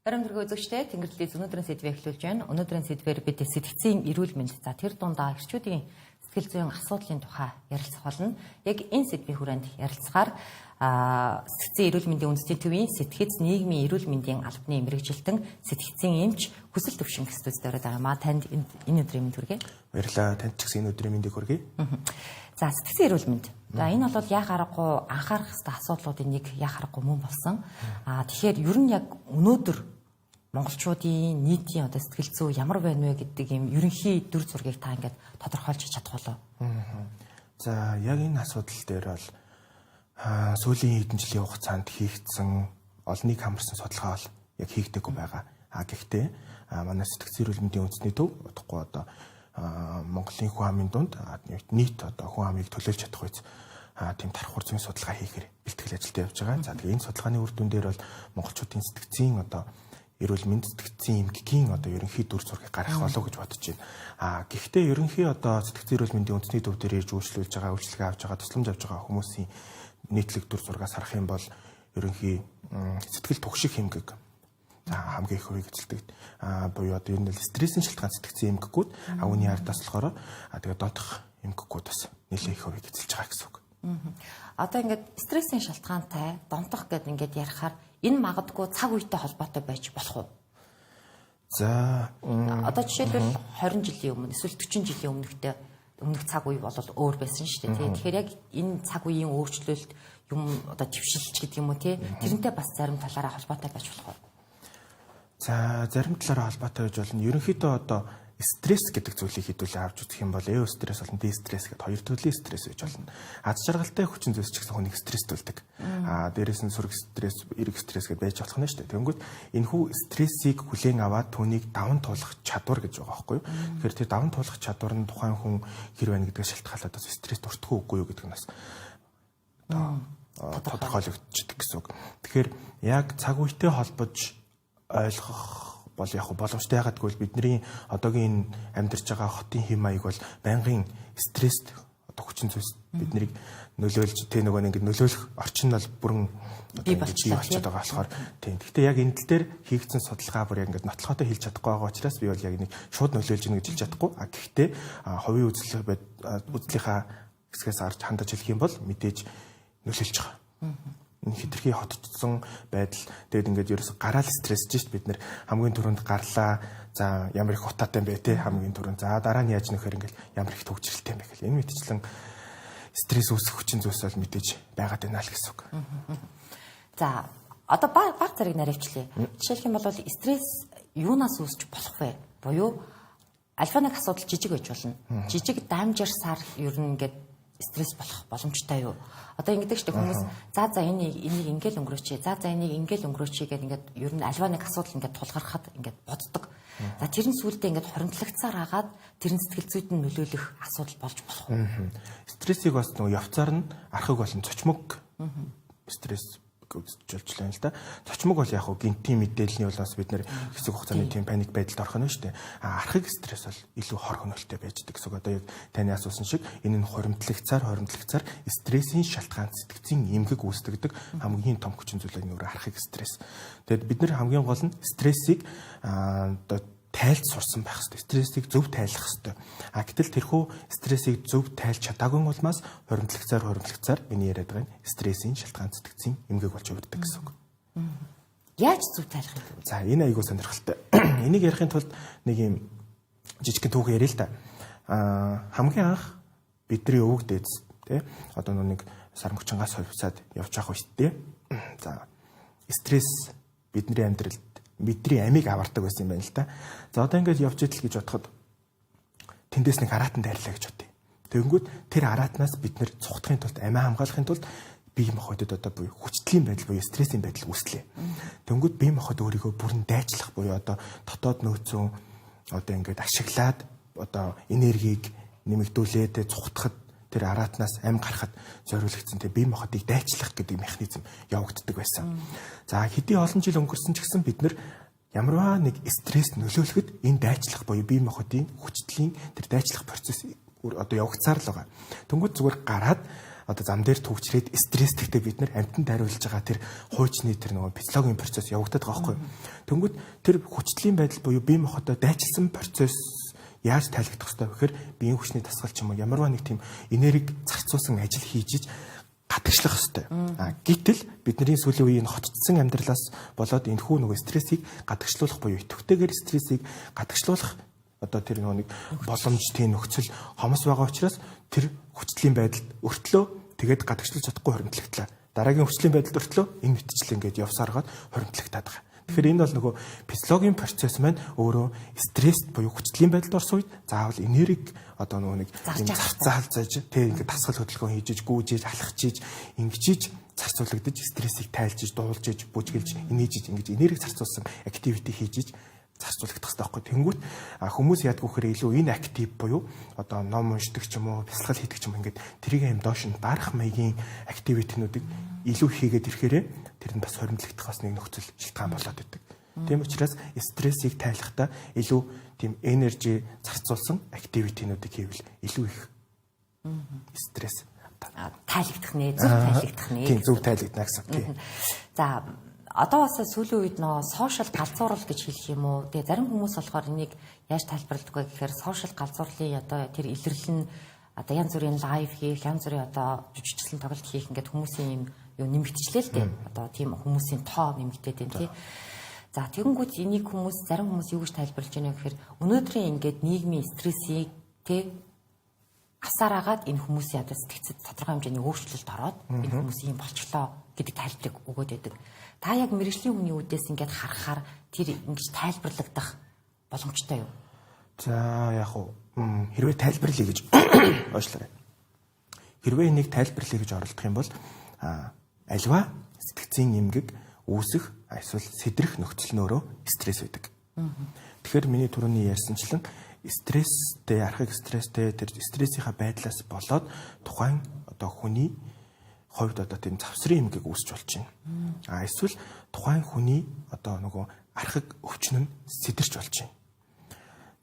Баримтгай үзэгчтэй Тэнгэрлэлийг өнөөдрийн сэдвээ эхлүүлж байна. Өнөөдрийн сэдвээр бид сэтгцийн эрүүл мэнд за тэр дундаа эрчүүдийн сэтгэл зүйн асуудлын тухай ярилцах болно. Яг энэ сэдвийн хүрээнд ярилцахаар сэтгцийн эрүүл мэндийн үндэсний төвийн сэтгц нийгмийн эрүүл мэндийн албаны мэрэгжилтэн сэтгцийн эмч хүсэл төвшин студид ороод байгаа маа. Танд энэ өдрийн мэнд хүргэе. Баярлалаа. Танд ч гэсэн энэ өдрийн мэндийг хүргэе. За сэтгцийн эрүүл мэнд. За энэ бол яа харахгүй анхаарах хэвээр асуудлуудын нэг яа харахгүй мөн болсон. Тэгэхээр ер нь яг өнөөдөр монголчуудын нийтийн одоо сэтгэл зүй ямар байна вэ гэдэг юм ерөнхий дүр зургийг та ингээд тодорхойлж чадах болов. За яг энэ асуудал дээр бол сүүлийн хэдэн жилийн хугацаанд хийгдсэн олныг хамарсан судалгаа бол яг хийгдэггүй байгаа. Гэхдээ манай сэтгцийн эрүүл мэндийн үндэсний төв удахгүй одоо Монголын хүн амын дунд нийт одоо хүн амыг төлөөлж чадах үз тийм тархуур зүйн судалгаа хийхээр бэлтгэл ажилтаа явж байгаа. За тэгээ энэ судалгааны үр дүн дээр бол монголчуудын сэтгцийн одоо эрүүл мэнд сэтгцийн эмгэгийн одоо ерөнхий дүр зургийг гаргах болов гэж бодож байна. Гэхдээ ерөнхий одоо сэтгцийн эрүүл мэндийн үндэсний төв дээр ирж үйлчлүүлж байгаа, үйлчлэгээ авч байгаа, тусламж авч байгаа хүмүүсийн нийтлэг дүр зургаас харах юм бол ерөнхий сэтгэл түгших эмгэг хамгийн их хувийг эзэлдэг. Буюу одоо ер нь стрессийн шалтгаан сэтгцийн эмгэгүүд үүний ардаас болохоор тэгээ донтох эмгэгүүд бас нэлээд их хувийг эзэлж байгаа гэсэн үг. Одоо ингээд стрессийн шалтгаантай донтох гэдээ ингээд ярихаар энэ магадгүй цаг үетэй холбоотой байж болох уу? За одоо жишээлбэл 20 жилийн өмнө эсвэл 40 жилийн өмнөх цаг үе бол өөр байсан шүү дээ. Тэгэхээр яг энэ цаг үеийн өөрчлөлт юм одоо твшилч гэдэг юм уу тий тэрнтэй бас зарим талаараа холбоотой байж болох уу? За зарим талаараа холбоотой байж болно. Ерөнхийдөө одоо стресс гэдэг зүйлийг хэдүүлээ авч үзэх юм бол эвстресс болон дистресс гэдэг хоёр төрлийн стресс байж болно. Аз жаргалтай хүчин зүйлс ч гэсэн хүнийг стресстүүлдэг. Дээрээс нь сүрэг стресс, эрг стресс гэж байж болох нь шүү дээ. Тэнгүүд энэхүү стрессийг хүлээн аваад түүнийг даван туулах чадвар гэж байгаа байхгүй юу? Тэгэхээр тэр даван туулах чадвар нь тухайн хүн хэр байна гэдгээс шалтгаалаад бас стресс дуртахгүй үгүй юу гэдэг нь бас тодорхойлогдчихдаг гэсэн үг. Тэгэхээр яг цаг үетэй холбож ойлгох бол яг боломжтой ягаад гэвэл бидний одоогийн амьдарч байгаа хотын хэм маяг бол байнгын стресст одоо хүчин зүйлс биднийг нөлөөлж тэ нөгөө нэг нөлөөлөх орчин нь бол бүрэн бий болчиход байгаа болохоор тийм. Гэхдээ яг энэ тал дээр хийгдсэн судалгаа бүр яг ингээд нотлохотой хэлж чадахгүй байгаа учраас би бол яг нэг шууд нөлөөлж ийнэ гэж хэлж чадахгүй. Гэхдээ хувийн үзлийнхаа хэсгээс харж хандаж хэлэх юм бол мэдээж нөлөөлж байгаа. Энэ хитрхи хотцсон байдал тэгээд ингээд ерөөс гараал стрессж шít бид нэр хамгийн түрүүнд гарлаа за ямар их утаатай юм бэ те хамгийн түрүүнд за дараа нь яаж нөхөр ингээд ямар их төвчрэлтэй юм бэ гэл энэ мэтчлэн стресс үүсэх хүчин зүйлс бол мэдээж байгаад байна л гэсэн үг. За одоо баг зэрэг наривчлаа. Жишээлх юм бол стресс юунаас үүсч болох вэ? Буюу альфа нэг асуудал жижиг байж болно. Жижиг дамжирсаар ер нь ингээд стресс болох боломжтой юу? Одоо ингэдэг шүү дээ хүмүүс за энийг ингээл өнгөрөөч. За энийг ингээл өнгөрөөч гэдэг ингээд ер нь альва нэг асуудал ингээд тулгархад ингээд боддог. За тэр нь сүултээ ингээд хоримтлагцаар агаад тэр нь сэтгэл зүйд нь нөлөөлөх асуудал болж болох уу? Стрессийг бас нөгөө явцаар нь архаг болон цочмог стресс үзүүлж байна л да. Цочмог бол яг гинтийн мэдээллийн улаас бид нэр хэсэг хугацааны тийм паник байдалд орох нь шүү дээ. Архаг стресс бол илүү хор хөнөөлтэй байждаг гэсэн. Одоо яг таны асуусан шиг энэ нь хоримтлагцаар стрессийн шалтгаан сэтгцийн эмгэг үүсгдэг хамгийн том хүчин зүйл нь өөр архаг стресс. Тэгэд бид нэр хамгийн гол нь стрессийг одоо тайлж сурсан байх хэрэгтэй. Стрессийг зөв тайлах хэрэгтэй. Гэтэл тэрхүү стрессийг зөв тайлж чадаагүй улмаас хоримтлагцаар миний яриад байгаа стрессийн шалтгаан сэтгцийн эмгэг болж өгдөг гэсэн үг. Яаж зөв тайлах юм бэ? За энэ айгүй сонирхолтой. Энийг ярихын тулд нэг юм жижигхэн түүх ярил л да. Хамгийн анх бидний өвөг дээдс тий одоо нэг сармөгчингаас хувьсаад явж явах үедээ за стресс бидний амьдралд бидний амийг авардаг байсан юм байна л да. За одоо ингэж явж идэл гэж бодоход тэндээс нэг араатан дайрлаа гэж бодъё. Тэгэнгүүт тэр араатнаас бид нэр цухтахын тулд амиа хамгаалахын тулд бие махбодод одоо буюу хүчтлийн байдал буюу стрессийн байдал үүслээ. Тэгэнгүүт бие махбод өөрийгөө бүрэн дайчлах буюу одоо дотоод нөөцөө одоо ингэж ашиглаад одоо энергийг нэмэгдүүлээд цухтахад тэр араатнаас ам гарахад зориулагдсан тэр бие махбодыг дайчлах гэдэг механизм явагддаг байсан. За хэдий олон жил өнгөрсөн ч гэсэн бид нар ямарваа нэг стресс нөлөөлөхөд энэ дайчлах буюу бие махбодын хүчтлийн тэр дайчлах процесс одоо явагцаар л байгаа. Тэнгүүд зүгээр гараад одоо зам дээр түгчрээд стресстэй бид нар амьтанд хариулж байгаа тэр хуучны тэр нөгөө физиологийн процесс явагдаад байгаа байхгүй. Тэнгүүд тэр хүчтлийн байдал буюу бие махбодоо дайчилсан процесс яаж тайлбарлах вэ гэхээр биеийн хүчний дасгал ч юм уу ямарваа нэг тийм энерги зарцуулсан ажил хийж гадагшлах хэвээр. Гэтэл бидний сүүлийн үеийн хотцсон амьдралаас болоод энэ хүү нөгөө стрессийг гадагшлуулах буюу идэвхтэйгээр стрессийг гадагшлуулах одоо тэр нэг боломжтой нөхцөл хомос байгаа учраас тэр хүчтлийн байдалд өртлөө тэгээд гадагшлуулж чадахгүй хоримтлагдлаа. Дараагийн хүчтлийн байдалд өртлөө энэ мэтчил ингээд явсаргаад хоримтлагтаад байгаа. Тэгэхээр энэ бол нөгөө физиологийн процесс маань өөрөө стресс буюу хүчтлийн байдалд орсон үед заавал энерги одоо нөгөө нэг зарцаалзаж тэг ингээд тасгал хөдөлгөөн хийж гүүжиж алхachиж ингэжиж зарцуулагдаж стрессийг тайлжиж дуулжиж бүжгэлж инээж ингэж энерги зарцуулсан активити хийж зарцуулагдах хэрэгтэй байхгүй. Тэнгүүт хүмүүс яадгүй хэрэг илүү энэ актив буюу одоо ном уншдаг ч юм уу, бясалгал хийдэг ч юм ингээд тэрийг юм доош нь дарах маягийн активитинуудыг илүү хийгээд ирэхээрээ тэр нь бас хоримтлагдах бас нэг нөхцөл шалтгаан болоод идэг. Тийм учраас стрессийг тайлахтаа илүү тийм энержи зарцуулсан активитинуудыг хийвэл илүү их стресс тайлагдах нэ, зөв тайлагдах нэ. Тийм зөв тайлагдана гэсэн. За одоо бас сүүлийн үед нөө сошиал галзуурал гэж хэлэх юм уу. Тэгээ зарим хүмүүс болохоор энийг яаж тайлбарладаг вэ гэхээр сошиал галзуурлын одоо тэр илэрлэл нь одоо янз бүрийн лайв хийх, янз бүрийн одоо жүжигчлэн тоглолт хийх ингээд хүмүүсийн юм юу нэмэгдчихлээ л дээ. Одоо тийм хүмүүсийн тоо нэмэгдээд байна тий. За тэгэнгүүт энийг хүмүүс зарим хүмүүс юу гэж тайлбарлаж байна гэхээр өнөөдрийн ингээд нийгмийн стрессийг тий асаараагаад энэ хүмүүсийн одоо сэтгцэд тодорхой хэмжээний өөрчлөлт ороод энэ хүмүүс юм болчлоо гэдэг тайлбарыг өгөөд байдаг. Та яг мэргэжлийн хүний үдээс ингээд харахаар тэр ингэж тайлбарлагдах боломжтой юу? За яг хуу хэрвээ тайлбарлая гэж уушлаарай. Хэрвээ энийг тайлбарлая гэж оролдох юм бол альва сэтгцийн эмгэг үүсэх эсвэл сэдрэх нөхцөл нь өөрөө стресс байдаг. Тэгэхээр миний түрүүний ярьсанчлан стресстэй, архаг стресстэй тэр стрессийнхаа байдлаас болоод тухайн одоо хүний хувьд одоо тийм завсрын эмгэг үүсч болж байна. Эсвэл тухайн хүний одоо нөгөө архаг өвчин нь сэтэрч болж байна.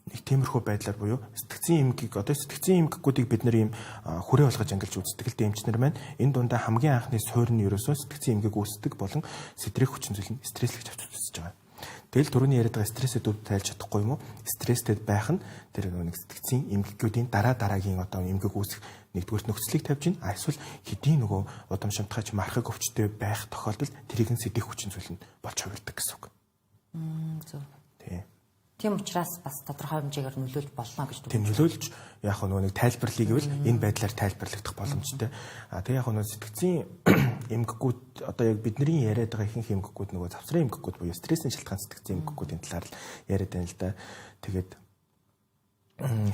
Нэг тиймэрхүү байдлаар буюу сэтгцийн эмгэг одоо сэтгцийн эмгэгүүдийг бид нэр ийм хүрээ болгож ангилж үздэг л дэмчнэр маань энэ дундаа хамгийн анхны суурь нь ерөөсөө сэтгцийн эмгэг үүсдэг болон сэтрэх хүчин зүйл нь стресслэгч авч үзэж байгаа. Тэгэл түрүүний яриад байгаа стрессэд үр тайлж чадахгүй юм уу? Стресстэй байх нь тэр нэг сэтгцийн эмгэгүүдийн дараагийн одоо эмгэг үүсэх нэгдүгээр нөхцөлийг тавьж гин эсвэл хэдийн нөгөө удамшимтгайч мархаг өвчтэй байх тохиолдолд тэрийг нь сэдэх хүчин зүйл нь болж хувирдаг гэсэн үг. Зөв. Тийм учраас бас тодорхой хэмжээгээр нөлөөлж болно гэж тийм нөлөөлж яг нөгөө нэг тайлбарлая гэвэл энэ байдлаар тайлбарлагдах боломжтой. Тэгээ яг нөгөө сэтгцийн эмгэгүүд одоо яг бидний яриад байгаа ихэнх эмгэгүүд нөгөө завсрын эмгэгүүд буюу стрессийн шалтгаан сэтгцийн эмгэгүүдийн талаар л яриад байна л да. Тэгээд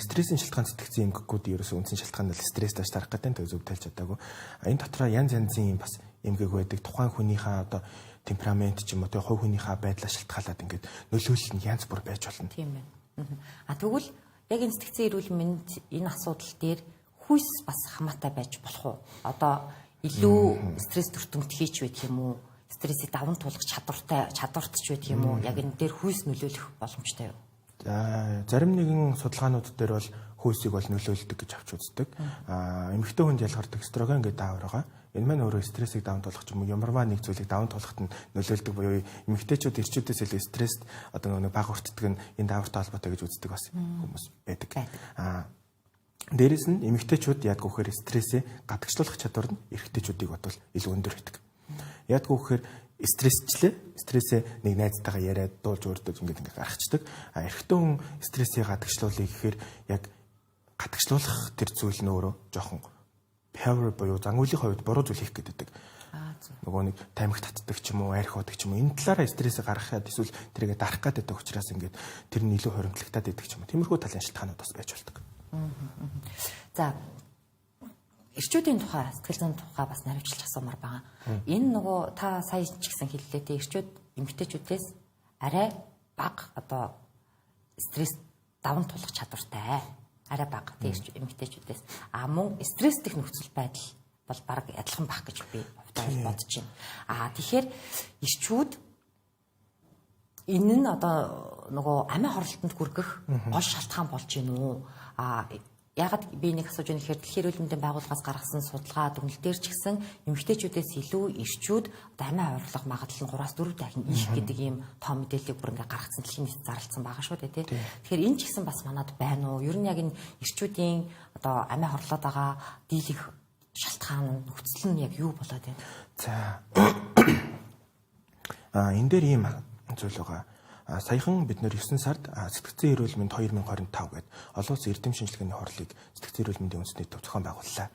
стрессийн шалтгаан сэтгцийн эмгэгүүд ерөөсөө үндсэн шалтгаан нь стресстайж тарах гэдэг нь зөв тайлж чадаагүй. Энэ дотроо янз янзын бас эмгэг байдаг. Тухайн хүнийхээ одоо темперамент ч юм уу, хувь хүнийхээ байдлаас шалтгаалаад ингээд нөлөөлөл нь янз бүр байж болно. Тийм байна. Тэгвэл яг энэ сэтгцийн эрүүл мэнд энэ асуудал дээр хүйс бас хамаатай байж болох уу? Одоо илүү стресс төртөмт хийч байдаг юм уу? Стрессийг даван туулах чадвартч байдаг юм уу? Яг энэ дээр хүйс нөлөөлөх боломжтой юу? За зарим нэгэн судалгаанууд дээр бол хүйсийг бол нөлөөлдөг гэж авч үздэг. Эмэгтэй хүнд ялгардаг эстроген гэдэг даавар байгаа. Энэ маань өөрөө стрессийг даван туулах ч юм уу ямарваа нэг зүйлийг даван туулахад нь нөлөөлдөг буюу эмэгтэйчүүд эрчүүдээс илүү стресст одоо нэг баг хүртдэг нь энэ даавартай холбоотой гэж үздэг бас хүмүүс байдаг. Дээрээс нь эмэгтэйчүүд яадгүй гэхээр стрессээ гадагшлуулах чадвар нь эрэгтэйчүүдийг бодвол илүү өндөр байдаг. Яадгүй гэхээр стрессээ нэг найзтайгаа яриад дуулж өөртөө ингээд гаргацдаг. Эрэгтэй хүн стрессийг гадагшлуулъя гэхээр яг гадагшлуулах тэр зүйл нь өөрөө жоохон power буюу зангуулын хувьд буруу зүйл хийх гэдэг. Нөгөө нэг тамхи татдаг ч юм уу, арх уудаг ч юм уу. Энэ талаараа стрессээ гаргахад эсвэл тэрийг дарах гэдэг учраас ингээд тэр нь илүү хоримтлагтаад байдаг ч юм уу. Тиймэрхүү талын шалтгаанууд бас байж болдог. За эрчүүдийн тухай, сэтгэл зүйн тухай бас наривчлах асуумар байгаа. Энэ нөгөө та сая ч гэсэн хэллээ дээ. Эрчүүд эмэгтэйчүүдээс арай бага одоо стресс даван туулах чадвартай. Арай бага тийм эмэгтэйчүүдээс мөн стресстэх нөхцөл байдал бол баг адилхан байх гэж би бодож байна. Тэгэхээр эрчүүд энэ нь одоо нөгөө амиа хорлолтонд хүргэх гол шалтгаан болж гин үү? ягаад би нэг асууж байна гэхээр дэлхийн эрүүл мэндийн байгууллагаас гаргасан судалгаа дүгнэлтээр ч гэсэн эмэгтэйчүүдээс илүү эрчүүд амиа орлох магадлал нь 3-4 дахин их гэдэг ийм тоо мэдээллийг бүр ингээ гаргацсан дэлхийн нийт зарласан байгаа шүү дээ тий. Тэгэхээр энэ ч гэсэн бас манад байна уу? Ер нь яг энэ эрчүүдийн одоо амиа хорлоод байгаа дийлэх шалтгаан нөхцөл нь яг юу болоод байна? За энэ дээр ийм зүйл байгаа. Саяхан бид нэр 9 сард сэтгцэн эрүүл мэнд 2025 гэдэг олон улсын эрдэм шинжилгээний хурлыг сэтгцэн эрүүл мэндийн үндэсний төв зохион байгууллаа.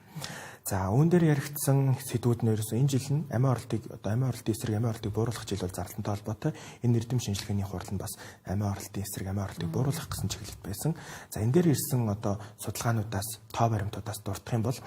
За үүн дээр яригдсан сэдвүүд нэрээс энэ жил нь амиа орлтын эсрэг амиа орлтыг бууруулах жил бол зарлантай холбоотой энэ эрдэм шинжилгээний хурал нь бас амиа орлтын эсрэг амиа орлтыг бууруулах гэсэн чиглэлд байсан. За энэ дээр ирсэн одоо судалгаануудаас тоо баримтуудаас дурдах юм бол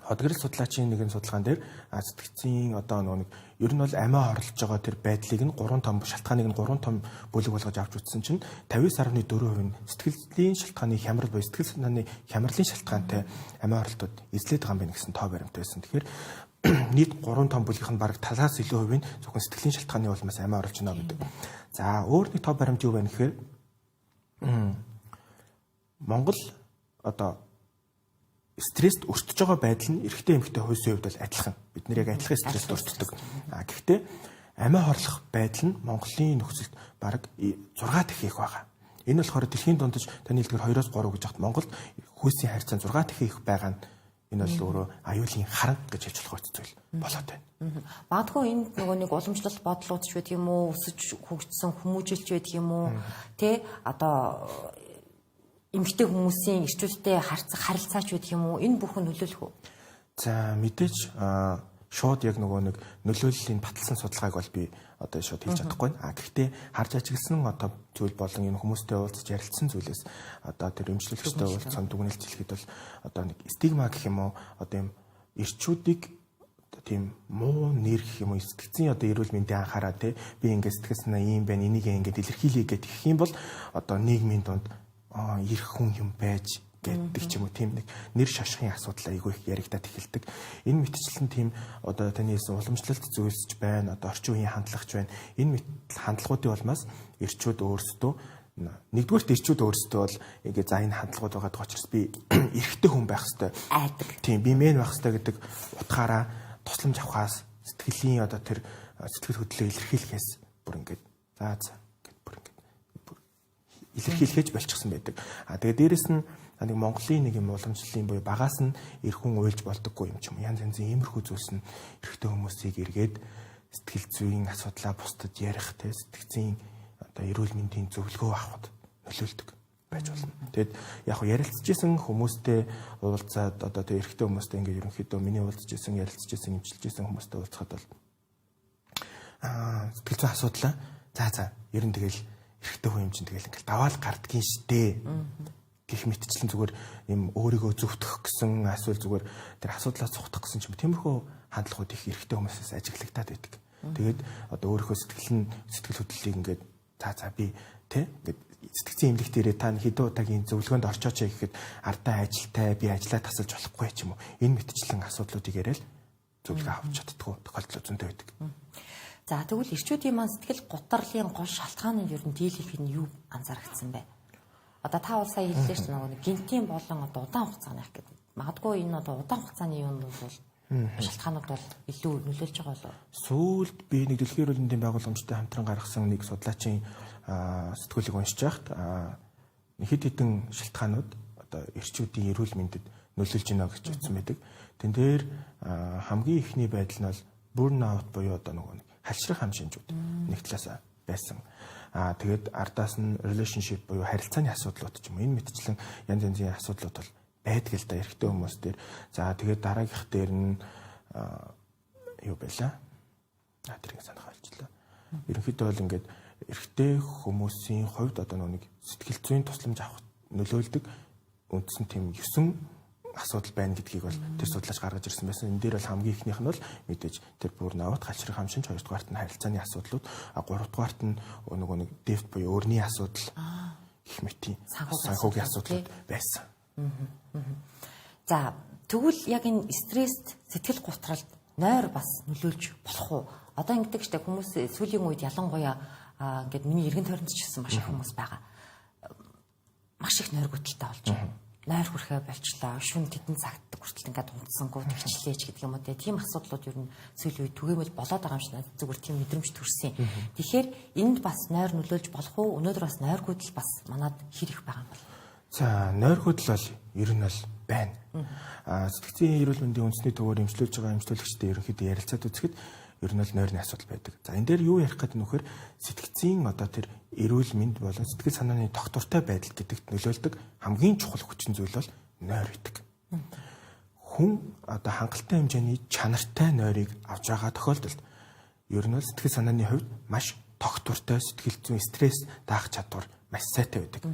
Хотгорл судлаачийн нэгэн судалгаан дээр сэтгцийн одоо нэг ер нь бол амиа орлож байгаа тэр байдлыг нь 3 том шалтгааныг нь 3 том бүлэг болгож авч үзсэн чинь 59.4% нь сэтгэлийн шалтгааны хямрал буюу сэтгэл санааны хямралын шалтгаантай амиа орлтууд эзлээд байгаа юм байна гэсэн тоо баримт байсан. Тэгэхээр нийт 3 том бүлгийнх нь бараг талаас илүү хувь нь зөвхөн сэтгэлийн шалтгааны улмаас амиа орлож байна гэдэг. За өөр нэг тоо баримт юу байна гэхээр Монгол одоо стресст өртөж байгаа байдал нь эрэгтэй эмэгтэй хувьсийн хувьд бол адилхан. Бид нэр яг адилхан стресст өртдөг. Гэхдээ амиа хорлох байдал нь Монголын нөхцөлд бараг 6 дахин их байгаа. Энэ болохоор дэлхийн дундаж таны хэлдгээр 2-3 гэж хат Монголд хүйсийн харьцаа 6 дахин их байгаа нь энэ бол өөрөө аюулын харанг гэж хэлж болох зүйл болоод байна. Магадгүй энэ нөгөө нэг уламжлалт бодлууд ч байдаг юм уу, өсөж хөгжсөн хүмүүжилж байдаг юм уу? Тэ одоо эмэгтэй хүмүүсийн эрчүүдтэй харилцаач байдаг юм уу? Энэ бүхэн нөлөөлөх үү? За мэдээж шууд яг нөгөө нэг нөлөөллийн баталсан судалгааг бол би одоо шууд хэлж чадахгүй. Гэхдээ харж ажигласан одоо зүйл болон энэ хүмүүстэй уулзаж ярилцсан зүйлээс одоо тэр эмчлэгчтэй уулзсан дүгнэлт хэлэхэд бол одоо нэг стигма гэх юм уу одоо юм эрчүүдийг тийм муу нэр гэх юм уу сэтгцийн одоо эрүүл мэндийн анхаараа те би ингээд сэтгэл санаа ийм байна энийг ингээд илэрхийлье гэдэг гэх юм бол одоо нийгмийн дунд ирэх хүн юм байж гэдэг ч юм уу тийм нэг нэр шашхын асуудал айгүй их яригдаад эхэлдэг. Энэ мэтчлэн тийм одоо таны хэлсэн уламжлалт зүйлсч байна, одоо орчин үеийн хандлагч байна. Энэ хандлагуудын улмаас эрчүүд өөрсдөө нэгдүгээрт эрчүүд өөрсдөө бол ингээ за энэ хандлагууд байгаа учраас би эрэгтэй хүн байх хэвээр айдаг. Тийм би мэн байх хэвээр гэдэг утгаараа тусламж авахаас сэтгэлийн одоо тэр сэтгэл хөдлөлөө илэрхийлэхээс бүр ингээд за илэрхийлгээж болчихсон байдаг. Тэгээд дээрэс нь нэг Монголын нэг юм уламжлалын буюу багаас нь эр хүн уйлж болдоггүй юм ч юм. Янз янзын иймэрхүү зүйлс нь эрэгтэй хүмүүсийг эргээд сэтгэл зүйн асуудлаа бусдад ярих те сэтгцийн одоо эрүүл мэндийн зөвлөгөө авахд нөлөөлдөг байж болно. Тэгэд яг хөө ярилцажсэн хүмүүстэй уулзаад одоо тэр эрэгтэй хүмүүстэй ингээд ерөнхийдөө миний уулзажсэн ярилцажсэн эмчилжсэн хүмүүстэй уулзахад бол сэтгэл зүйн асуудлаа за ер нь тэгэл эрэгтэй хүн юм чинь тэгэл ингээл даваал гардгийн штэ гэх мэтчлэн зүгээр юм өөрийгөө зөвтгөх гэсэн эсвэл зүгээр тэр асуудлаа цухтах гэсэн ч юм тиймэрхүү хандлагууд их эрэгтэй хүмүүсээс ажиглагдаад байдаг. Тэгээд одоо өөрийнхөө сэтгэл хөдлөлийг ингээд за би тэ ингээд сэтгцэн эмнэлэгтэрээ та хэдэн удаагийн зөвлөгөөнд орчооч гэхэд ардаа ажилтай би ажиллаа тасалж болохгүй ч юм уу энэ мэтчлэн асуудлуудыг яриад зөвлөгөө авч чаддгүй тохиолдол зөндөө байдаг. За тэгвэл эрчүүдийн маань сэтгэл гутралын гол шалтгаан нь ер нь дийлэх нь юу анзаарэгдсэн бэ? Одоо та бол сая хэллээ шүү дээ нэг гинтийн болон одоо удаан хугацааны ах гэдэг. Магадгүй энэ одоо удаан хугацааны юм бол шалтгаанууд бол илүү нөлөөлж байгаа болов. Сүүлд би нэг дэлхийн эрүүл мэндийн байгууламжтай хамтран гаргасан нэг судлаачийн сэтгүүлийг уншиж байхад хэд хэдэн шалтгаанууд одоо эрчүүдийн эрүүл мэндэд нөлөөлж байна гэж утсан байдаг. Тэн дээр хамгийн ихний байдал нь бол burnout буюу одоо нэг халшрах хамшинжууд нэг талаас байсан. Тэгээд ардаас нь relationship буюу харилцааны асуудлууд ч юм уу энэ мэтчлэн янз янзын асуудлууд бол байдаг л да эрэгтэй хүмүүс дээр. За тэгээд дараагийнх дээр нь юу байлаа? Тэрийг санах болчихлоо. Ерөнхийдөө бол ингээд эрэгтэй хүмүүсийн хувьд одоо нэг сэтгэл зүйн тусламж авах нөлөөлдөг үндсэн тийм 9 асуудал байна гэдгийг бол тэр судлаач гаргаж ирсэн байсан. Энэ дээр бол хамгийн ихнийх нь бол мэдээж тэр burnout, халшрах хамшинч, хоёрдугаарт нь харилцааны асуудлууд, гуравдугаарт нь нөгөө нэг дефт буюу өрний асуудал гэх мэтийн санхүүгийн асуудлууд байсан. За тэгвэл яг энэ стресст сэтгэл гутралд нойр бас нөлөөлж болох уу? Одоо ингэдэг штэ хүмүүс сүүлийн үед ялангуяа ингээд миний эргэн тойронд ч гэсэн маш их хүмүүс байгаа. маш их нойр гүтэлтэй болж байна. Нойр хүрхээ болчлоо. Шүн тэдэн цагт хүртэл ингээд унтсангүй төвчлээч гэдэг юм уу тийм асуудлууд ер нь сүүлийн үед түгээмэл болоод байгаа юм шиг надад зүгээр тийм мэдрэмж төрсөн. Тэгэхээр энд бас нойр нөлөөлж болох уу? Өнөөдөр бас нойр гүтэл бас манад хэр их байгаа юм бол. За нойр гүтэл бол ер нь бол байна. Сэтгцийн эрүүл мэндийн үндэсний төвөөр эмчилүүлж байгаа эмчилүүлэгчтэй ерөнхийдөө ярилцаад үзэхэд ер нь бол нойрны асуудал байдаг. За энэ дээр юу ярих гэдэг нь вөхөр сэтгцийн одоо тэр эрүүл мэнд болон сэтгэл санааны тогтвортой байдал гэдэгт нөлөөлдөг хамгийн чухал хүчин зүйл бол нойр гэдэг. Хүн одоо хангалттай хэмжээний чанартай нойрыг авч байгаа тохиолдолд ер нь бол сэтгэл санааны хувьд маш тогтвортой сэтгэл зүйн стресс даах чадвар маш сайтай байдаг.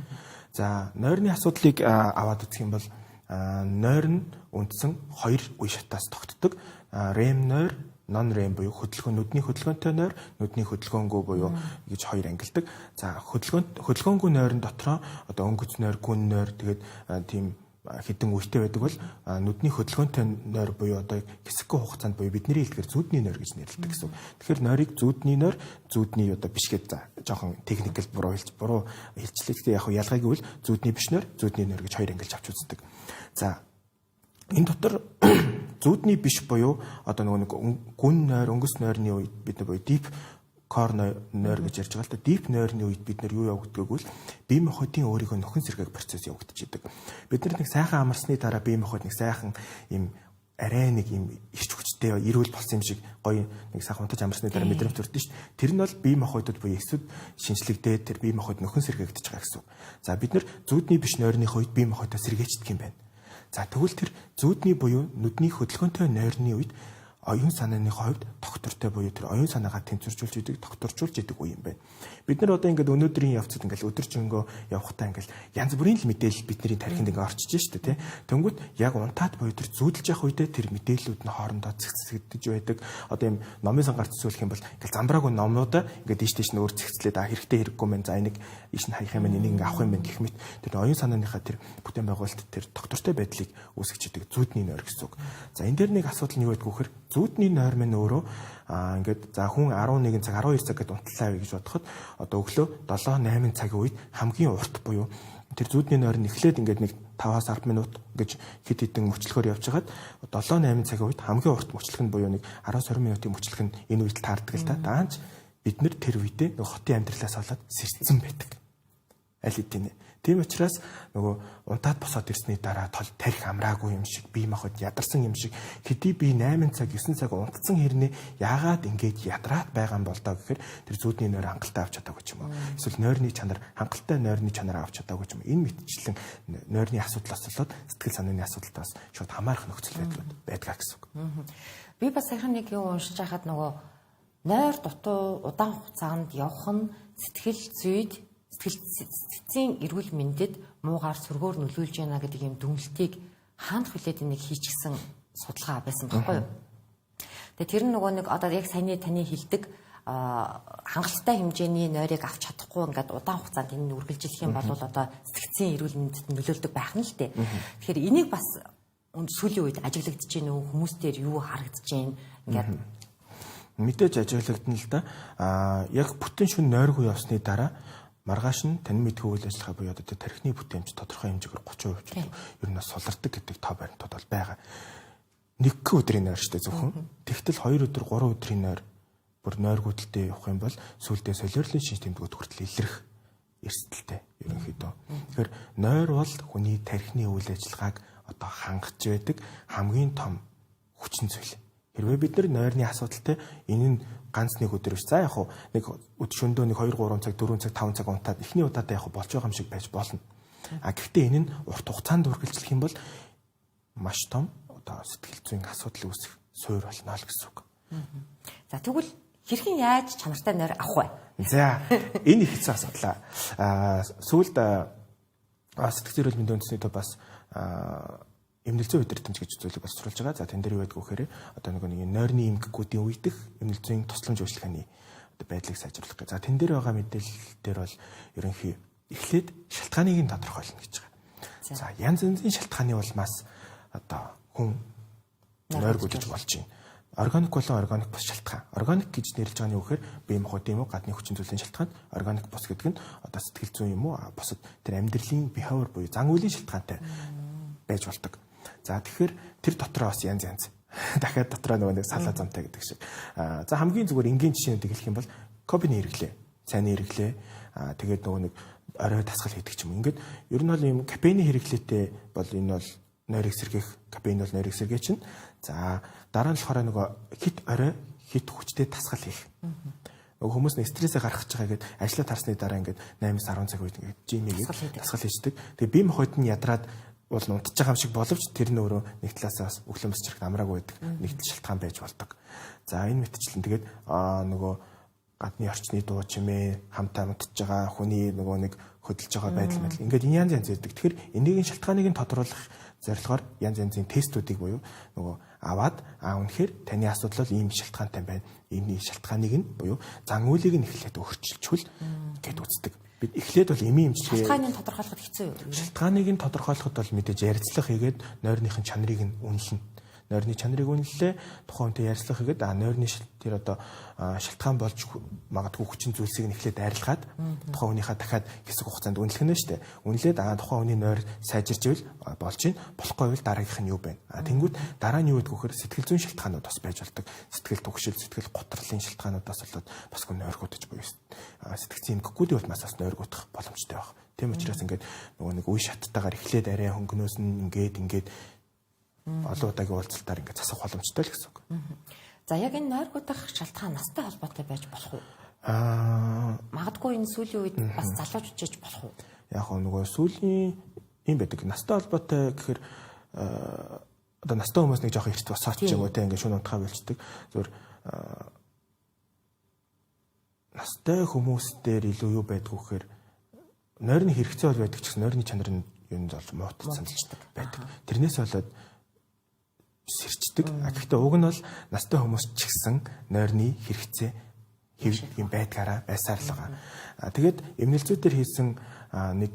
За нойрны асуудлыг аваад үзэх юм бол нойр нь үндсэн 2 үе шатаас тогтдог. REM нойр, non-REM буюу нүдний хөдөлгөөнтэй нойр, нүдний хөдөлгөөнгүй буюу гэж 2 ангилдаг. За хөдөлгөөнгүй нойрон дотроо одоо өнгөц нойр, гүн нойр тэгээд тийм хэдэн үетэй байдаг бол нүдний хөдөлгөөнтэй нойр буюу одоо хэсэггүй хугацаанд буюу бидний хэлдгээр зүүдний нойр гэж нэрлэдэг гэсэн. Тэгэхээр нойрыг зүүдний нойр, зүүдний одоо биш гэдэг жоохон техникэл буруу хэлчлээ. Яг ялгаагүй бол зүүдний биш нойр, зүүдний нойр гэж 2 ангилж авч үздэг. За энэ дотор зүүдний биш буюу одоо нэг гүн нойр, өнгөс нойрны үед бид буюу deep core нойр гэж ярьж байгаа л да. Deep нойрны үед бид нар юу явагддаг вэ? Бие махбодын өөрийнхөө нөхөн сэргээг процесс явагдчихэдэг. Бид нар нэг сайхан амарсны дараа бие махбод нэг сайхан юм арай нэг юм ирч хүчтэй эрүүл болсон юм шиг гоё нэг сайхан унтаж амарсны дараа мэдрэмж төрдөн шүү дээ. Тэр нь бол бие махбодод буюу эсвэд шинжлэгдээд тэр бие махбод нөхөн сэргээгдэж байгаа гэсэн үг. За бид нар зүүдний биш нойрных үед бие махбодоо сэргээждэг юм байна. За тэгвэл тэр зүүдний буюу нүдний хөдөлгөөнтэй нойрны үед оюун санааны хувьд доктортой буюу тэр оюун санаагаа тэнцвэржүүлж идэг, докторжуулж идэг үе юм байна. Бид нар одоо ингээд өнөөдрийн явцад ингээд өдөржингөө явахтаа ингээд янз бүрийн мэдээлэл бидний тархинд ингээд орчиж штэ тий. Тэнгүүт яг унтаад буюу тэр зүүдэлж явах үедээ тэр мэдээллүүд нь хоорондоо зэгцэгдэж байдаг. Одоо юм номын сангаар төсөөлөх юм бол ингээд замбраагүй номнуудаа ингээд ийш тийш нөөр зэгцлээд хэрэгтэй хэрэггүй мэн за энийг ийш нь хаях юм энийг ингээд авах юм байна гэх мэт тэр оюун санааныхаа тэр бүтээн байгуулалт тэр доктортой байдлыг үүсгэж идэг зүүдний нойр гэсэн үг. За энэ дээр нэг асуудал нь юу байдг вэ гэхээр зүүдний нойр мань өөрөө ингээд за хүн 11 цаг 12 цаг гэдээ унтлаа гэж бодоход одоо өглөө 7-8 цагийн үед хамгийн урт буюу тэр зүүдний нойр нь эхлээд ингээд нэг 5-10 минут гэж хэд хэдэн мөчлөхөөр явжгаад 7-8 цагийн үед хамгийн урт мөчлөх нь буюу нэг 10-20 минутын мөчлөх нь энэ үед л таардаг л та. Даанч бид нэр тэр үедээ нөгөө хотын амьдралаас болоод сэрцэн байдаг. Аль хэдийн. Тийм учраас нөгөө унтаад босоод ирсний дараа тол тарих амраагүй юм шиг бие махбод ядарсан юм шиг хэдий би 8 цаг 9 цаг унтсан хэрнээ яагаад ингэж ядраад байгаа юм бол доо гэхээр тэр зүүдний нойр хангалттай авч чадаагүй ч юм уу. Эсвэл нойрны чанар хангалттай нойрны чанараа авч чадаагүй ч юм уу. Энэ мэтчлэн нойрны асуудлаас болоод сэтгэл санааны асуудалтаас шууд хамаарах нөхцөл байдлууд байдгаа гэсэн үг. Би бас саяхан нэг юм уншиж байхад нөгөө нойр дутуу удаан хугацаанд явах нь сэтгэл зүйд сэтгцийн эрүүл мэндэд муугаар сөргөөр нөлөөлж байна гэдэг юм дүнлтийг хаант хүлээд нэг хийчихсэн судалгаа байсан байхгүй юу. Тэгээ тэр нь нөгөө нэг одоо яг саяны таны хэлдэг хангалттай хэмжээний нойрыг авч чадахгүй ингээд удаан хугацаанд энэ үргэлжлэх юм бол одоо сэтгцийн эрүүл мэндэд нөлөөлдөг байх нь л дээ. Тэгэхээр энийг бас сүүлийн үед ажиглагдаж байна уу? Хүмүүстээр юу харагдаж байна? Ингээд мэдээж ажиглагдана л да. Яг бүтэн шүн нойргүй явсны дараа маргааш нь тань мэдхүү үйл ажиллагаа буюу одоо тархины бүтээмж тодорхой хэмжээгээр 30% ер нь сулардаг гэдэг тоо баримтууд бол байгаа. Нэг өдрийн нойр штэ зөвхөн. Тэгтэл 2 өдөр 3 өдрийн нойр бүр нойр гүйдэлтэй явах юм бол сүүлдээ солиорлын шинж тэмдгүүд хүртэл илэрх эрсдэлтэй ерөнхийдөө. Тэгэхээр нойр бол хүний тархины үйл ажиллагааг одоо хангаж байдаг хамгийн том хүчин зүйл. Хэрвээ бид нар нойрны асуудалтай энэ нь ганц нэг өдөр биш. За яг хуу нэг шөндөө нэг 2 3 цаг 4 цаг 5 цаг унтаад эхний удаадаа яг болж байгаа юм шиг байж болно. Гэхдээ энэ нь урт хугацаанд үргэлжлэх юм бол маш том одоо сэтгэл зүйн асуудал үүсэх суурь болно л гэсэн үг. За тэгвэл хэрхэн яаж чанартай нойр авах вэ? За энэ их хэцүү асуудал. Сүүлд сэтгэл зүйн эрүүл мэндийн үндэсний төв бас эмнэлзэн удирдамж гэж зүйлийг боловсруулж байгаа. За тэн дээр юу байдаг вэ гэхээр одоо нэг нойрны эмгэгүүдийн үедэх эмнэлзэн тусламж үйлчилгээний одоо байдлыг сайжруулах гэж. За тэн дээр байгаа мэдээлэл дээр бол ерөнхий эхлээд шалтгааныг нь тодорхойлно гэж байгаа. За янз янзын шалтгааны улмаас одоо хүн нойр гүдэж болж байна. Органик болон органик бус шалтгаан. Органик гэж нэрлэж байгаа нь юу гэхээр бие махбодын юм уу, гадны хүчин зүйлийн шалтгаан. Органик бус гэдэг нь одоо сэтгэл зүйн юм уу, бусад тэр амьдралын behavior буюу зан үйлийн шалтгаантай байж болдог. За тэгэхээр тэр дотроо бас янз дахиад дотроо нөгөө нэг салаа замтай гэдэг шиг. За хамгийн зүгээр энгийн жишээнүүдийг хэлэх юм бол копины хэрэглээ, цайны хэрэглээ, тэгээд нөгөө нэг орой дасгал хийдэг ч юм. Ингээд ер нь бол юм кафеины хэрэглээтэй бол энэ бол нойрыг сэргээх, кафеин бол нойрыг сэргээ чинь. За дараа нь болохоор нөгөө хит орой, хит хүчтэй дасгал хийх. Нөгөө хүмүүс нэг стрессээ гаргаж байгаа гэдэг ажлаа тарсны дараа ингээд 8-10 цаг үед ингээд жимийг дасгал хийдэг. Тэгээ бие махбод нь ядраад бол унтж байгаа юм шиг боловч тэр нь өөрөө нэг талаасаа өглөө мэс чирэг амраагүй байдаг. Нэг тал шалтгаан байж болдог. За энэ мэтчлэн тэгээд нөгөө гадны орчны дуу чимээ хамтаа мутж байгаа хүний нөгөө нэг хөдөлж байгаа байдал мэдл. Ингээд энэ янз янз ирдэг. Тэгэхээр энэгийн шалтгааныг нь тодруулах зорилгоор янз янзын тестүүдийг буюу нөгөө аваад үнэхээр таны асуудал бол ийм шалтгаантай байна. Ийм шалтгааныг нь буюу зан үйлийг нь эхлээд өөрчилчихвэл гэд үздэг. Бид эхлээд бол эмийн эмчилгээ шалтгааныг тодорхойлоход хэцүү юу? Шалтгааныг нь тодорхойлоход бол мэдээж ярилцлага хийгээд нойрныхын чанарыг нь үнэлнэ. Нойрны чанарыг үнэллээ тухайн хүнтэй ярилцлага хийгээд нойрны тэр одоо шалтгаан болж магадгүй хүчин зүйлсийг нь эхлээд арилгаад тухайн хүнийхээ дахиад хэсэг хугацаанд үнэлэх нь шүү дээ. Үнэлээд тухайн хүний нойр сайжирч ивэл болж байна. Болохгүй бол дараагийнх нь юу байна? Тэнгүүд дараа нь юу гэдгүүхээр сэтгэл зүйн шалтгаанууд бас байж болдог. Сэтгэл түгшил, сэтгэл готрлын шалтгаануудаас болоод бас гоо нойргуудаж буюу сэтгцийн эмгэгүүдийн улмаас бас нойргуудах боломжтой байх. Тийм учраас ингээд нөгөө нэг үе шаттайгаар эхлээд арай хөнгөнөөс нь ингээд олон удаагийн уулзалтаар ингээд засах боломжтой л гэсэн үг. За яг энэ нойргуудах шалтгаан настай холбоотой байж болох уу? Магадгүй энэ сүүлийн үед бас залуучж иж болох уу? Яг нөгөө сүүлийн юм байдаг. Настай холбоотой гэхээр одоо настай хүмүүс нэг жоохон эрт босооч юм уу те ингээд шөнө унтахаа болчдөг. Зөвхөн настай хүмүүс дээр илүү юу байдг вэ гэхээр нойрны хэрэгцээ бол байдаг ч гэсэн нойрны чанар нь юу нь бол муутсан байдаг. Тэрнээс болоод сэрчдэг. Гэхдээ уг нь бол настай хүмүүс ч гэсэн нойрны хэрэгцээ хэвийн байдгаараа байсаар л байгаа. Тэгээд эмнэлзүүдээр хийсэн нэг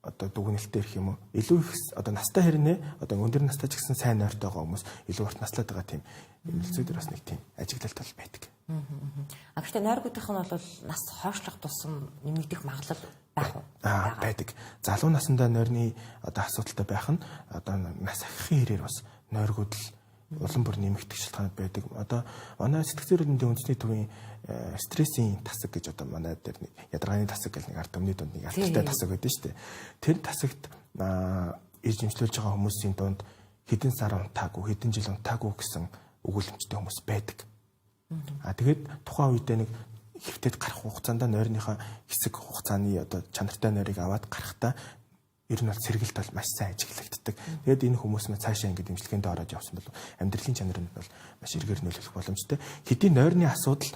одоо дүгнэлтээр гэх юм уу илүү их одоо настай хэрнээ одоо өндөр настай ч гэсэн сайн нойртой байгаа хүмүүс илүү урт наслаад байгаа тийм эмнэлзүүдээр бас нэг тийм ажиглалт бол байдаг. Гэхдээ нойргуудынх нь бол нас хойшлох тусам нэмэгдэх магадлал байх уу? Байдаг. Залуу насндаа нойрны одоо асуудалтай байх нь одоо нас ахихын хэрээр бас нойргууд л улам бүр нэмэгдэх шалтгаанууд байдаг. Одоо манай сэтгцэн эрдэнэний үндэсний төвийн стрессийн тасаг гэж одоо манай дээр нэг ядаргааны тасаг гэх нэг ард өмнөд дунд нэг алдартай тасаг байдаг шүү дээ. Тэр тасагт ирж имжлүүлж байгаа хүмүүсийн дунд хэдэн сар унтаагүй, хэдэн жил унтаагүй гэсэн өгүүлэмжтэй хүмүүс байдаг. Тэгээд тухайн үедээ нэг хэвтээд гарах хугацаанд нойрныхаа хэсэг хугацааны одоо чанартай нойрыг аваад гарахтаа ер нь бол сэргэлт бол маш сайн ажиглагддаг. Тэгээд энэ хүмүүс нь цаашаа ингэ дэмжлэгэнд ороод явсан бол амьдралын чанар нь бол маш эргээр нөлөөлөх боломжтой. Хэдийн нойрны асуудал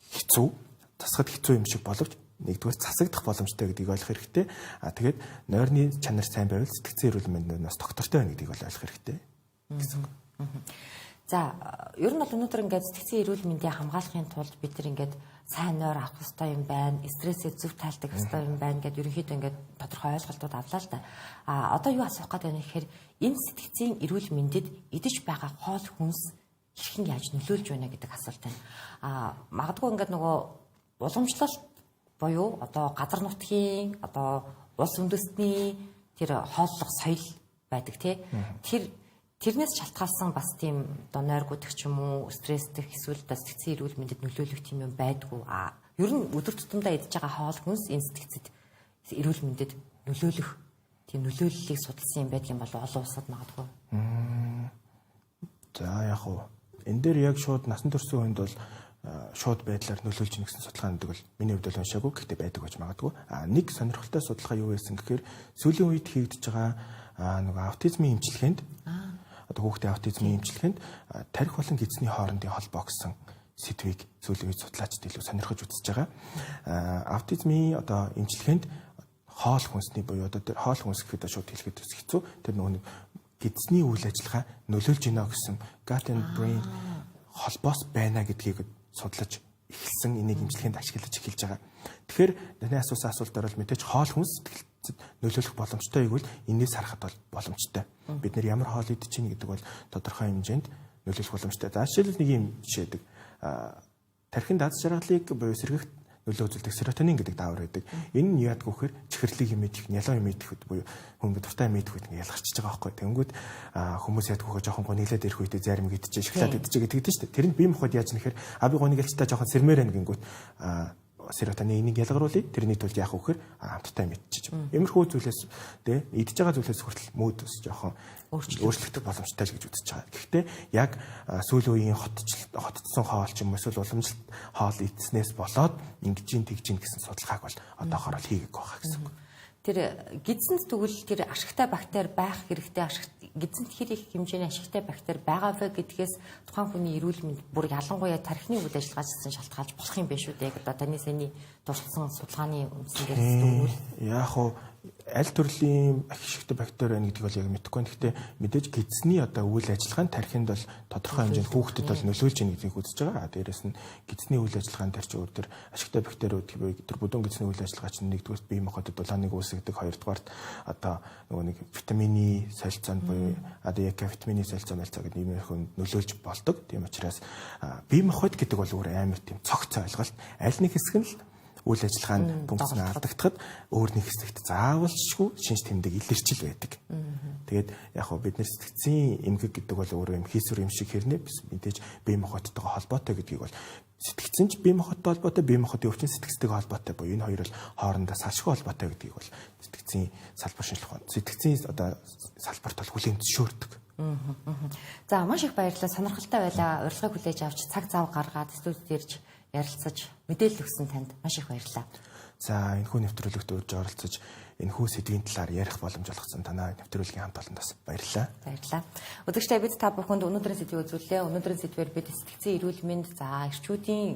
хэцүү, засахад хэцүү юм шиг боловч нэгдүгээр засагдах боломжтой гэдгийг ойлгох хэрэгтэй. Тэгээд нойрны чанар сайн байвал сэтгцэн эрүүл мэнд нь бас доктортой байна гэдгийг бол ойлгох хэрэгтэй гэсэн үг. За ер нь бол өнөөдөр ингээд сэтгцэн эрүүл мэндийг хамгаалахын тулд бид нар ингээд сайн нойр авах хэрэгтэй юм байна, стрессээ зөв тайлдаг хэрэгтэй юм байна гэдээ ерөнхийдөө ингээд тодорхой ойлголтууд авлаа л да. Одоо юу асуух гэдэг нь гэхээр энэ сэтгцэн эрүүл мэндэд идэж байгаа хоол хүнс хэрхэн яаж нөлөөлж байна гэдэг асуулт байна. Магадгүй ингээд нөгөө уламжлалт буюу одоо газар нутгийн одоо улс үндэстний тэр хооллох соёл байдаг тий. Тэрнээс шалтгаалсан бас тийм одоо нойргуудах ч юм уу, стрессдэх эсвэл сэтгцэн эрүүл мэндэд нөлөөлөх тийм юм байдгүй. Ер нь өдөр тутамдаа идж байгаа хоол хүнс энэ сэтгцэд эрүүл мэндэд нөлөөлөх тийм нөлөөллийг судалсан юм байдаг юм бол олон улсад магадгүй. За яг уу энэ дээр яг шууд насан туршийн хүнд бол шууд байдлаар нөлөөлж ийн гэсэн судалгаа гэдэг бол миний хувьд бол уншаагүй, гэхдээ байдаг гэж магадгүй. Нэг сонирхолтой судалгаа юу байсан гэхээр сүүлийн үед хийгдэж байгаа нөгөө аутизмын эмчилгээнд одоо хүүхдийн аутизмын эмчилгээнд тарих болон гидсний хоорондын холбоо гэсэн сэдвийг сүүлийн үед судлаачид илүү сонирхож үзэж байгаа. Аутизмын одоо эмчилгээнд хоол хүнсний буюу одоо тэр хоол хүнс гэхэд шууд хэлэхэд хэцүү. Тэр нөгөө гидсний үйл ажиллагаа нөлөөлж байна гэсэн gut and brain холбоос байна гэдгийг судлаж эхэлсэн, энийг эмчилгээнд ашиглаж эхэлж байгаа. Тэгэхээр таны асуусан асуултаар бол мэдээж хоол хүнс нөлөөлөх боломжтой гэвэл энээс харахад бол боломжтой. Бид нэр ямар хоол идэж чинь гэдэг бол тодорхой хэмжээнд нөлөөлөх боломжтой. За жишээлбэл нэг юм жишээдэг. Тархин даз жаргалыг буюу сэргэгт нөлөө үзүүлдэг серотонин гэдэг даавар байдаг. Энэ нь яадаг вэхээр чихэрлийг мэдэх, нялон мэдэх буюу хүн дуртай мэдэх үед ингэ ялгарчиж байгаа байхгүй. Тэнгүүд хүмүүс яадаг вэхээр жоохон гониглаад ирэх үедээ зарим идчихэж, шоколад идчихэж гэдэг чинь шүү дээ. Тэр нь бие махбод яаж нэхэр би гониглалцтай жоохон сэрмээр гингүүт серотониныг ялгаруулъя. Тэрний тулд яах вэ гэхээр хамттай мэдчихэж. Иймэрхүү зүйлээс идж байгаа зүйлээс хүртэл мод ус жоохон өөрчлөгдөх боломжтой л гэж үзэж байгаа. Гэхдээ яг сүүлийн үеийн хотцсон хоол ч юм уу эсвэл уламжлалт хоол идснээс болоод ингэж тэгж гэсэн судалгааг бол одоохоор л хийгээгүй байгаа гэсэн үг. Тэр гидсэнд тэгвэл тэр ашигтай бактери байх хэрэгтэй, гидсэнд хэр их хэмжээний ашигтай бактери байгаа вэ гэдгээс тухайн хүний эрүүл мэнд бүр ялангуяа тархины үйл ажиллагаас шалтгаалж болох юм биш үү гэдэг таны саяны дурдсан судалгааны үндсэн дээр тэгвэл яг хуу аль төрлийн ашигтай бактери байна гэдгийг бол яг мэдэхгүй. Гэхдээ мэдээж гидсний одоо үйл ажиллагаа нь тархинд бол тодорхой хэмжээнд хүүхдэд бол нөлөөлж байгаа гэдгийг үзэж байгаа. Дээрээс нь гидсний үйл ажиллагаанд тэр чинь өөр ашигтай бактериуд тэр бүдүүн гидсний үйл ажиллагаа чинь нэгдүгээр бие махбодод дулааныг үүсгэдэг, хоёрдугаарт одоо нөгөө нэг витамины солилцоонд буюу АДК витамины солилцоо гэдэг иймэрхүү нөлөөлж болдог. Тийм учраас бие махбод гэдэг бол өөр амар тийм цогц ойлголт. Аль нэг хэсэг нь л үйл ажиллагаанд функцийг алдагдахад өөр нэг хэсэгт заавалшгүй шинж тэмдэг илэрчил байдаг. Тэгээд яг хөө бид нар сэтгцийн эмгэг гэдэг бол өөрөө юм хийсвэр юм шиг хэрнээ мэдээж бие махбодтойгоо холбоотой гэдгийг бол сэтгцэн ч бие махбодтой холбоотой, бие махбодын өвчин сэтгцтэйгээ холбоотой буюу энэ хоёр бол хоорондоо салшгүй холбоотой гэдгийг бол сэтгцийн салбар шинжилгээ ухаан. Сэтгцийн одоо салбарт бол хүлээн зөвшөөрдөг. За маш их баярлалаа. Сонирхолтой байлаа. Урилгыг хүлээж авч цаг зав гаргаад студид ирж ярилцаж мэдээлэл өгсөн танд маш их баярлалаа. За энэхүү нэвтрүүлэгт урьж оролцож энэхүү сэдвийн талаар ярих боломж олгосон танаа нэвтрүүлгийн хамт олондоос баярлалаа. Баярлалаа. Өдөртөө бид та бүхэнд өнөөдрийн сэдвийг үзүүллээ. Өнөөдрийн сэдвээр бид сэтгцийн эрүүл мэнд, за эрчүүдийн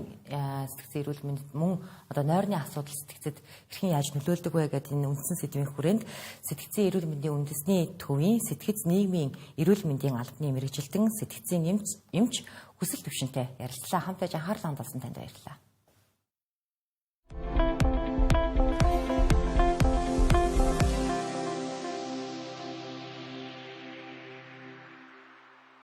сэтгцийн эрүүл мэнд мөн одоо нойрны асуудал сэтгцэд хэрхэн яаж нөлөөлдөг вэ гэдэг энэ үндсэн сэдвийн хүрээнд сэтгцийн эрүүл мэндийн үндэсний төвийн сэтгц нийгмийн эрүүл мэндийн албаны мэрэгжилтэн сэтгцийн эмч хүсэл төвшөнтэй ярилцлаа. Хамтдаа анхаарлаа хандуулсан танд баярлалаа.